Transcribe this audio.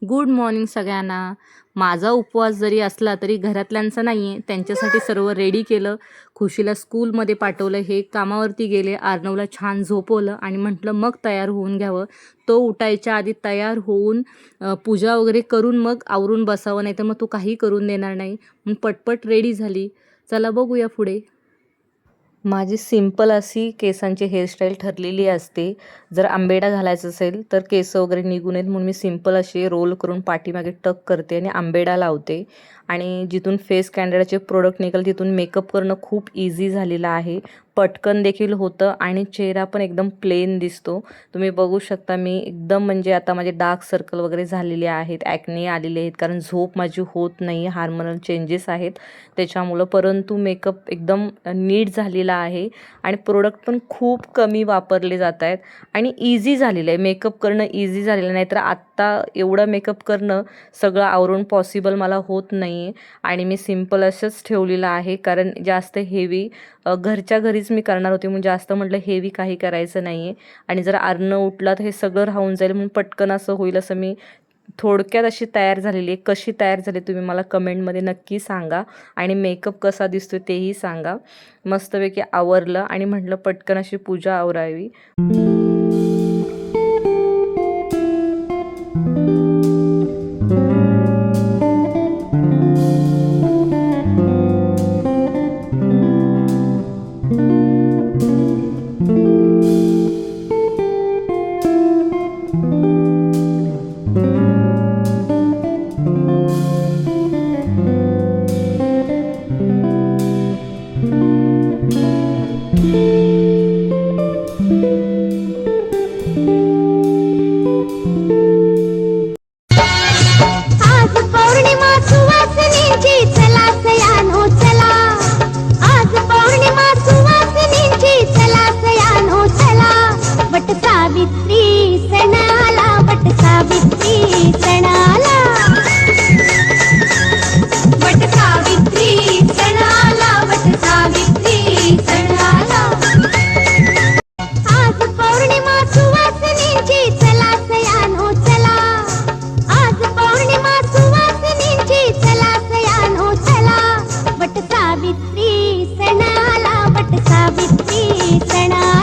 Good morning सगळ्यांना. माझा उपवास जरी असला तरी घरातल्यांचा नाही आहे. त्यांच्यासाठी सर्व रेडी केलं. खुशीला स्कूलमध्ये पाठवलं, हे कामावरती गेले. अर्णवला छान झोपवलं आणि म्हटलं मग तयार होऊन घ्यावं. तो उठायच्या आधी तयार होऊन पूजा वगैरे करून मग आवरून बसावं, नाही तर मग तो काही करून देणार नाही. मग पटपट रेडी झाली. चला बघूया पुढे. माझी सिंपल अशी केसांची हेअरस्टाईल ठरलेली असते. जर आंबेडा घालायचा असेल तर केस वगैरे निघू नयेत म्हणून मी सिंपल अशी रोल करून पाठीमागे टक करते आणि आंबेडा लावते. आणि जिथून फेस कॅनडाचे प्रोडक्ट निघाल तिथून मेकअप करणं खूप इझी झालेलं आहे. पटकन देखील होतं आणि चेहरा पण एकदम प्लेन दिसतो. तुम्ही बघू शकता मी एकदम म्हणजे आता माझे डार्क सर्कल वगैरे झालेले आहेत, ॲक्ने आलेले आहेत, कारण झोप माझी होत नाही, हार्मोनल चेंजेस आहेत त्याच्यामुळं. परंतु मेकअप एकदम नीट झालेला आहे आणि प्रोडक्ट पण खूप कमी वापरले जात आहेत आणि इझी झालेलं आहे. मेकअप करणं इझी झालेलं नाही तर आत्ता एवढं मेकअप करणं सगळं आवरून पॉसिबल मला होत नाही आहे. आणि मी सिंपल असंच ठेवलेलं आहे, कारण जास्त हेवी घरच्या घरीच मी करणार होते म्हणून जास्त म्हटलं हेवी काही करायचं नाही आहे. आणि जर अर्णव उठला तर हे सगळं राहून जाईल म्हणून पटकन असं होईल असं मी थोडक्यात अशी तयार झालेली आहे. कशी तयार झाली तुम्ही मला कमेंटमध्ये नक्की सांगा आणि मेकअप कसा दिसतो तेही सांगा. मस्तपैकी आवरलं आणि म्हटलं पटकन अशी पूजा आवरावी. सावित्री सणाला वट सावित्री सणा